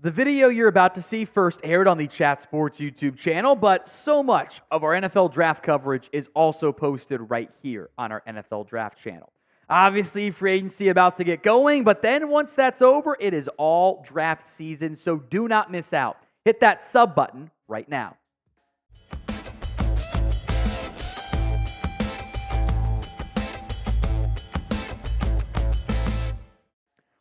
The video you're about to see first aired on the Chat Sports YouTube channel, but so much of our NFL draft coverage is also posted right here on our NFL draft channel. Obviously, free agency about to get going, but then once that's over, it is all draft season, so do not miss out. Hit that sub button right now.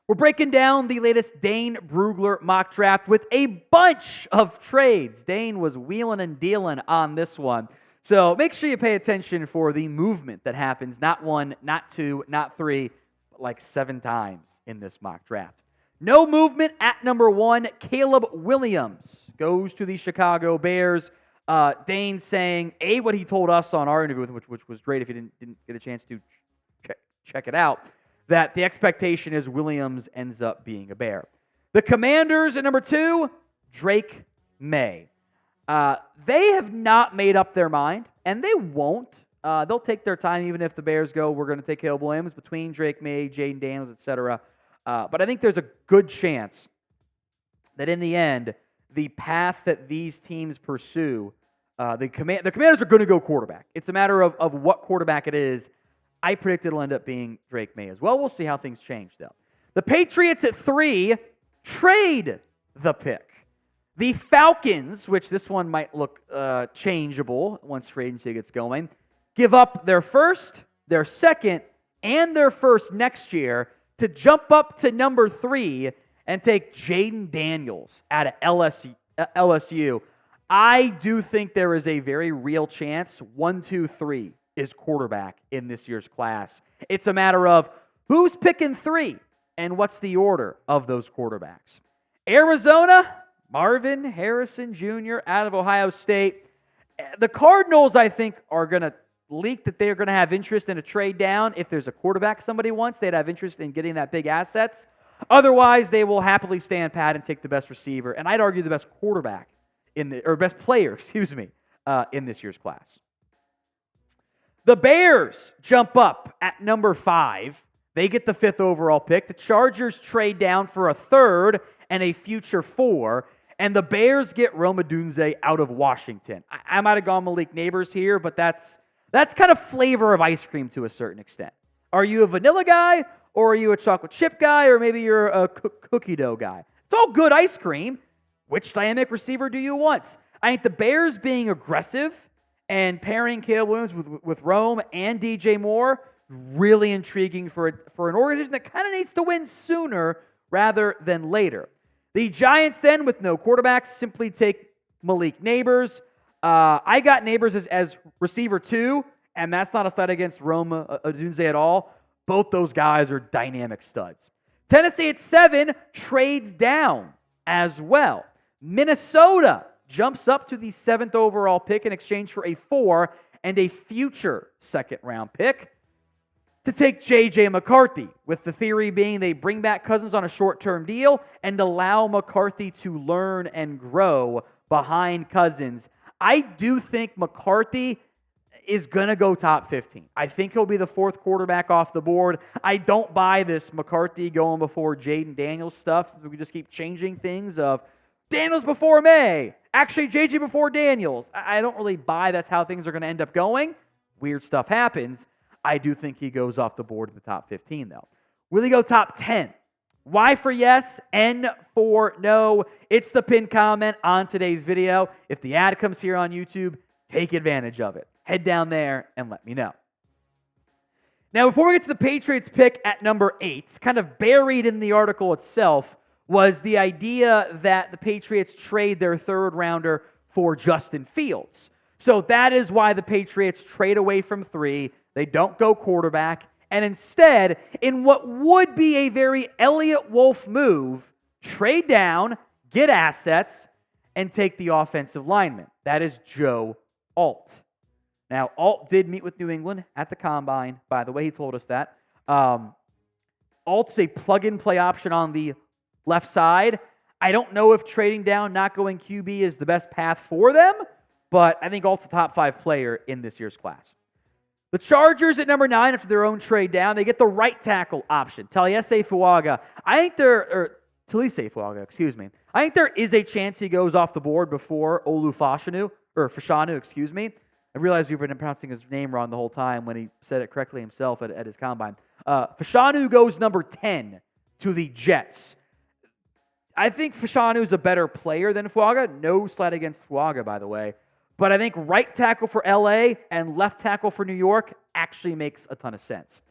We're breaking down the latest Dane Brugler mock draft with a bunch of trades. Dane was wheeling and dealing on this one. So make sure you pay attention for the movement that happens, not one, not two, not three, but like 7 times in this mock draft. No movement at number 1. Caleb Williams goes to the Chicago Bears. Dane saying, what he told us on our interview, which was great if you didn't get a chance to check it out, that the expectation is Williams ends up being a Bear. The Commanders at number 2, Drake Maye. They have not made up their mind, and they won't. They'll take their time, even if the Bears go, we're going to take Caleb Williams between Drake Maye, Jayden Daniels, etc. But I think there's a good chance that in the end, the path that these teams pursue, the Commanders are going to go quarterback. It's a matter of what quarterback it is. I predict it'll end up being Drake Maye as well. We'll see how things change, though. The Patriots at 3 trade the pick. The Falcons, which this one might look changeable once free agency gets going, give up their first, their second, and their first next year to jump up to number 3 and take Jayden Daniels out of LSU. I do think there is a very real chance 1, 2, 3 is quarterback in this year's class. It's a matter of who's picking 3 and what's the order of those quarterbacks. Arizona, Marvin Harrison Jr. out of Ohio State. The Cardinals, I think, are going to leak that they're going to have interest in a trade down. If there's a quarterback somebody wants, they'd have interest in getting that big assets. Otherwise, they will happily stand pat and take the best receiver, and I'd argue the best quarterback best player, in this year's class. The Bears jump up at number 5. They get the 5th overall pick. The Chargers trade down for a 3rd and a future 4. And the Bears get Rome Odunze out of Washington. I might have gone Malik Neighbors here, but that's kind of flavor of ice cream to a certain extent. Are you a vanilla guy, or are you a chocolate chip guy, or maybe you're a cookie dough guy? It's all good ice cream. Which dynamic receiver do you want? I think the Bears being aggressive and pairing Caleb Williams with Rome and DJ Moore, really intriguing for an organization that kind of needs to win sooner rather than later. The Giants then, with no quarterbacks, simply take Malik Neighbors. I got Neighbors as receiver 2, and that's not a side against Rome Odunze at all. Both those guys are dynamic studs. Tennessee at 7 trades down as well. Minnesota jumps up to the 7th overall pick in exchange for a 4 and a future 2nd-round pick to take J.J. McCarthy, with the theory being they bring back Cousins on a short-term deal and allow McCarthy to learn and grow behind Cousins. I do think McCarthy is going to go top 15. I think he'll be the 4th quarterback off the board. I don't buy this McCarthy going before Jayden Daniels stuff, so we can just keep changing things of Daniels before May. Actually, JJ before Daniels. I don't really buy that's how things are going to end up going. Weird stuff happens. I do think he goes off the board in the top 15, though. Will he go top 10? Y for yes, N for no. It's the pinned comment on today's video. If the ad comes here on YouTube, take advantage of it. Head down there and let me know. Now, before we get to the Patriots pick at number 8, kind of buried in the article itself, was the idea that the Patriots trade their 3rd rounder for Justin Fields. So that is why the Patriots trade away from 3. They don't go quarterback. And instead, in what would be a very Elliott Wolf move, trade down, get assets, and take the offensive lineman. That is Joe Alt. Now, Alt did meet with New England at the Combine. By the way, he told us that. Alt's a plug-and-play option on the left side. I don't know if trading down, not going QB is the best path for them, but I think Alt's a top 5 player in this year's class. The Chargers at number 9, after their own trade down, they get the right tackle option, Talise Fuaga. I think there is a chance he goes off the board before Fashanu, excuse me. I realized we've been pronouncing his name wrong the whole time when he said it correctly himself at his combine. Fashanu goes number 10 to the Jets. I think Fashanu is a better player than Fuaga. No slight against Fuaga, by the way. But I think right tackle for LA and left tackle for New York actually makes a ton of sense.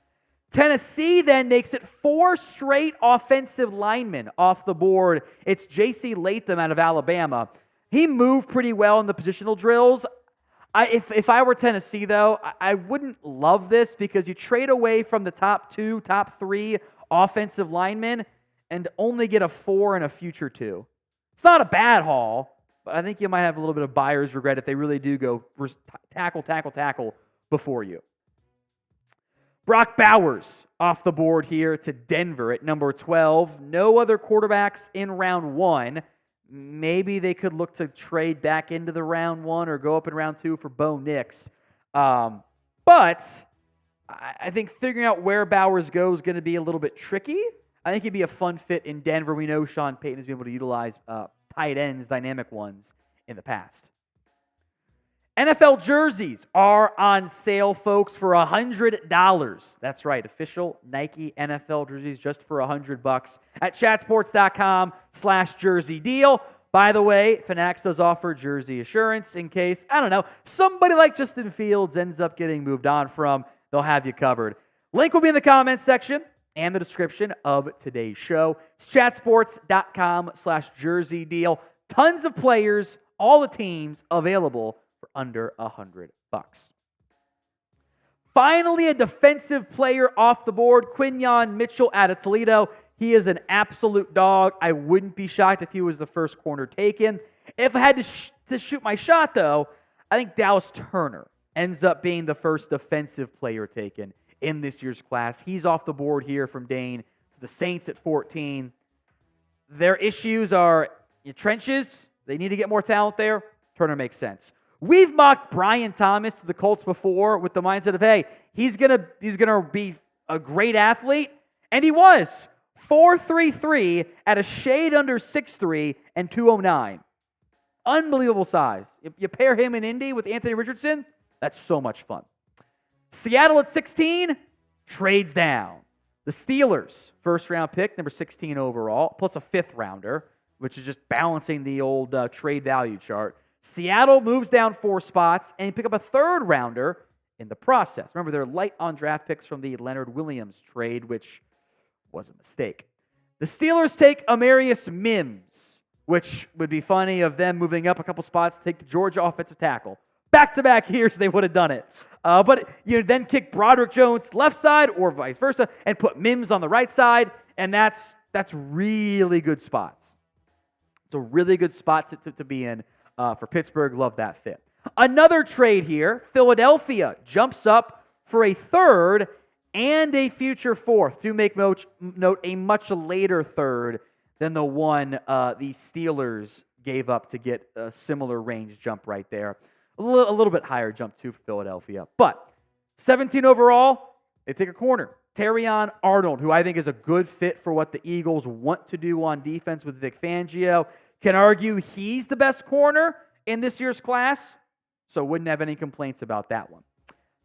Tennessee then makes it 4 straight offensive linemen off the board. It's J.C. Latham out of Alabama. He moved pretty well in the positional drills. If I were Tennessee, though, I wouldn't love this because you trade away from the top 3 offensive linemen and only get a 4 and a future 2. It's not a bad haul, but I think you might have a little bit of buyer's regret if they really do go tackle before you. Brock Bowers off the board here to Denver at number 12. No other quarterbacks in round 1. Maybe they could look to trade back into the round 1 or go up in round 2 for Bo Nix. But I think figuring out where Bowers goes is going to be a little bit tricky. I think he'd be a fun fit in Denver. We know Sean Payton has been able to utilize tight ends, dynamic ones, in the past. NFL jerseys are on sale, folks, for $100. That's right, official Nike NFL jerseys just for $100 at chatsports.com/jersey deal. By the way, Fanatics does offer jersey assurance in case, I don't know, somebody like Justin Fields ends up getting moved on from. They'll have you covered. Link will be in the comments section and the description of today's show. It's chatsports.com/jersey deal. Tons of players, all the teams available for under $100. Finally, a defensive player off the board, Quinyon Mitchell out of Toledo. He is an absolute dog. I wouldn't be shocked if he was the first corner taken. If I had to shoot my shot, though, I think Dallas Turner ends up being the first defensive player taken in this year's class. He's off the board here from Dane to the Saints at 14. Their issues are trenches. They need to get more talent there. Turner makes sense. We've mocked Brian Thomas to the Colts before with the mindset of, hey, he's gonna be a great athlete, and he was. 4.33 at a shade under 6'3 and 209. Unbelievable size. You pair him in Indy with Anthony Richardson, that's so much fun. Seattle at 16 trades down. The Steelers, first-round pick, number 16 overall, plus a fifth-rounder, which is just balancing the old trade value chart. Seattle moves down 4 spots and pick up a third-rounder in the process. Remember, they're light on draft picks from the Leonard Williams trade, which was a mistake. The Steelers take Amarius Mims, which would be funny of them moving up a couple spots to take the Georgia offensive tackle. Back-to-back years, they would have done it. But you then kick Broderick Jones left side or vice versa and put Mims on the right side, and that's really good spots. It's a really good spot to be in for Pittsburgh. Love that fit. Another trade here. Philadelphia jumps up for a third and a future fourth. Do make note, a much later third than the one the Steelers gave up to get a similar range jump right there. A little bit higher jump, too, for Philadelphia. But 17 overall, they take a corner. Terrion Arnold, who I think is a good fit for what the Eagles want to do on defense with Vic Fangio. Can argue he's the best corner in this year's class, so wouldn't have any complaints about that one.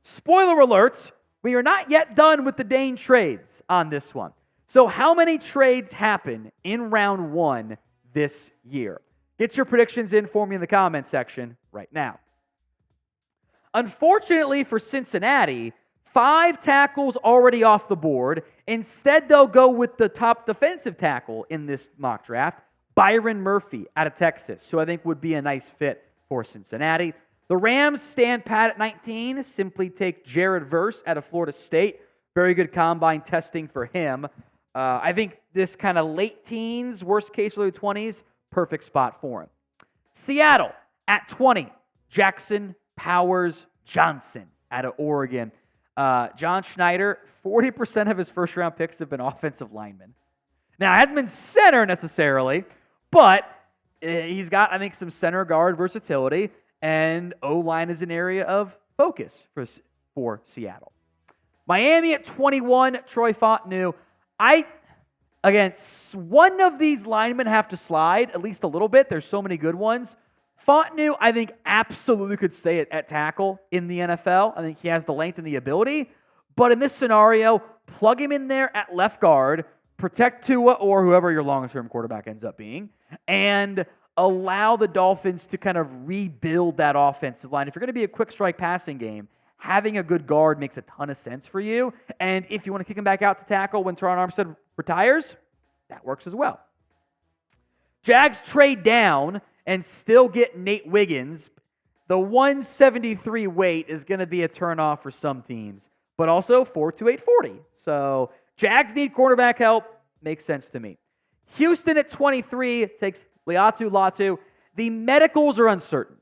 Spoiler alert, we are not yet done with the Dane trades on this one. So how many trades happen in round 1 this year? Get your predictions in for me in the comment section right now. Unfortunately for Cincinnati, 5 tackles already off the board. Instead, they'll go with the top defensive tackle in this mock draft, Byron Murphy out of Texas, who I think would be a nice fit for Cincinnati. The Rams stand pat at 19, simply take Jared Verse out of Florida State. Very good combine testing for him. I think this kind of late teens, worst case early 20s, perfect spot for him. Seattle at 20, Jackson Powers Johnson out of Oregon. John Schneider, 40% of his first-round picks have been offensive linemen. Now, it hasn't been center necessarily, but he's got, I think, some center guard versatility, and O-line is an area of focus for Seattle. Miami at 21, Troy Fontenot. Again, one of these linemen have to slide at least a little bit. There's so many good ones. Fontenot, I think, absolutely could stay at tackle in the NFL. I think he has the length and the ability. But in this scenario, plug him in there at left guard, protect Tua or whoever your long-term quarterback ends up being, and allow the Dolphins to kind of rebuild that offensive line. If you're going to be a quick strike passing game, having a good guard makes a ton of sense for you. And if you want to kick him back out to tackle when Teron Armstead retires, that works as well. Jags trade down and still get Nate Wiggins. The 173 weight is going to be a turnoff for some teams, but also 4.2840. So Jags need quarterback help. Makes sense to me. Houston at 23 takes Liatu Latu. The medicals are uncertain.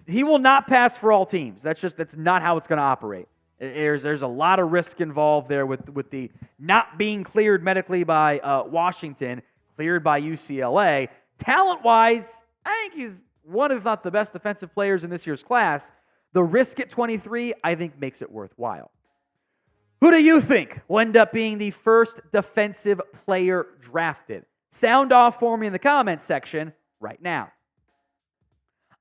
He will not pass for all teams. That's not how it's going to operate. There's a lot of risk involved there with the not being cleared medically by Washington, cleared by UCLA. Talent-wise, I think he's one, if not the best defensive players in this year's class. The risk at 23, I think, makes it worthwhile. Who do you think will end up being the first defensive player drafted? Sound off for me in the comments section right now.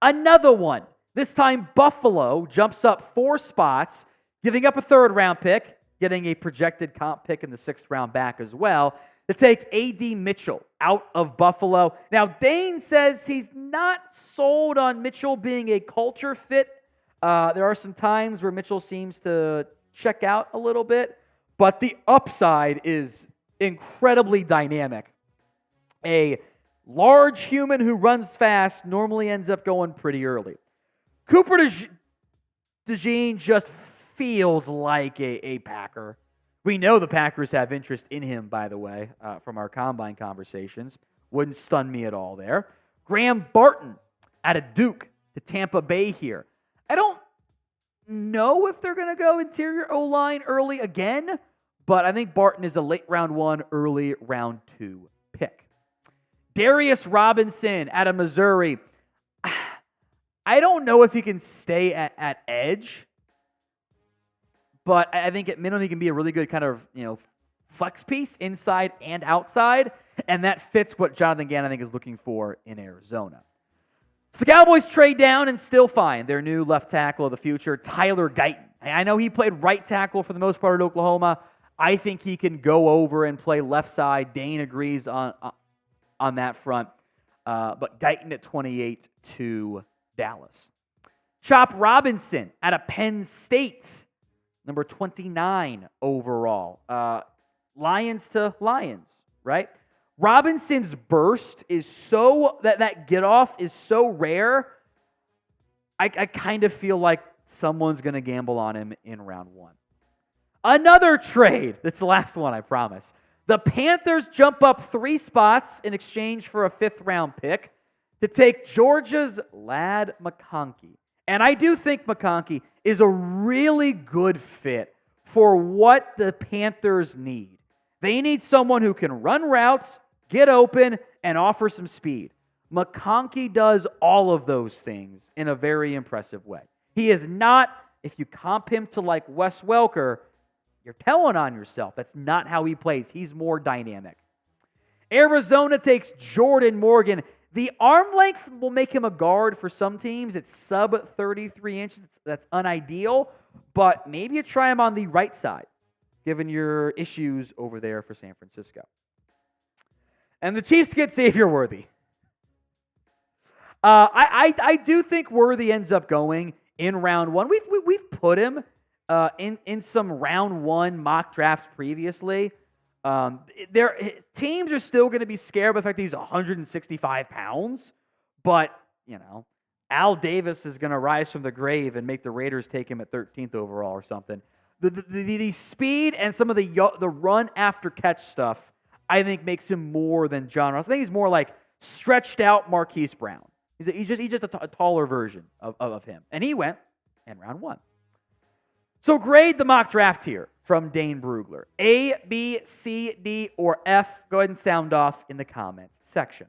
Another one. This time, Buffalo jumps up 4 spots, giving up a 3rd-round pick, getting a projected comp pick in the 6th round back as well, to take A.D. Mitchell out of Buffalo. Now, Dane says he's not sold on Mitchell being a culture fit. There are some times where Mitchell seems to check out a little bit, but the upside is incredibly dynamic. A large human who runs fast normally ends up going pretty early. Cooper DeJean just feels like a Packer. We know the Packers have interest in him, by the way, from our combine conversations. Wouldn't stun me at all there. Graham Barton out of Duke to Tampa Bay here. I don't know if they're going to go interior O-line early again, but I think Barton is a late round 1, early round 2 pick. Darius Robinson out of Missouri. I don't know if he can stay at edge, but I think at minimum he can be a really good kind of, flex piece inside and outside, and that fits what Jonathan Gannon, I think, is looking for in Arizona. So the Cowboys trade down and still find their new left tackle of the future, Tyler Guyton. I know he played right tackle for the most part at Oklahoma. I think he can go over and play left side. Dane agrees on that front. But Guyton at 28 to Dallas. Chop Robinson out of Penn State, number 29 overall. Lions to Lions, right? Robinson's burst is so, that get off is so rare, I kind of feel like someone's going to gamble on him in round 1. Another trade. That's the last one, I promise. The Panthers jump up 3 spots in exchange for a 5th-round pick to take Georgia's Ladd McConkey. And I do think McConkey is a really good fit for what the Panthers need. They need someone who can run routes, get open, and offer some speed. McConkey does all of those things in a very impressive way. He is not, if you comp him to like Wes Welker, you're telling on yourself. That's not how he plays. He's more dynamic. Arizona takes Jordan Morgan. The arm length will make him a guard for some teams. It's sub 33 inches. That's unideal, but maybe you try him on the right side, given your issues over there for San Francisco. And the Chiefs get Xavier Worthy. I do think Worthy ends up going in round 1. We've put him in some round 1 mock drafts previously. Teams are still going to be scared by the fact that he's 165 pounds, but, Al Davis is going to rise from the grave and make the Raiders take him at 13th overall or something. The speed and some of the run after catch stuff, I think, makes him more than John Ross. I think he's more like stretched out Marquise Brown. He's just a taller version of him. And he went in round 1. So grade the mock draft here from Dane Brugler. A, B, C, D, or F. Go ahead and sound off in the comments section.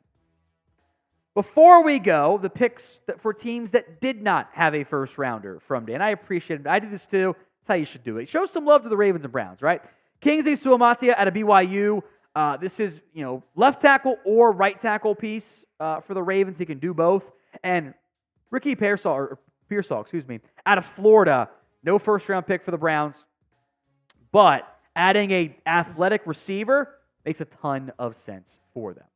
Before we go, the picks for teams that did not have a first rounder from Dane. I appreciate it. I did this too. That's how you should do it. Show some love to the Ravens and Browns, right? Kingsley Suamataia out of BYU. This is, left tackle or right tackle piece for the Ravens. He can do both. And Ricky Pearsall, out of Florida. No first-round pick for the Browns. But adding a athletic receiver makes a ton of sense for them.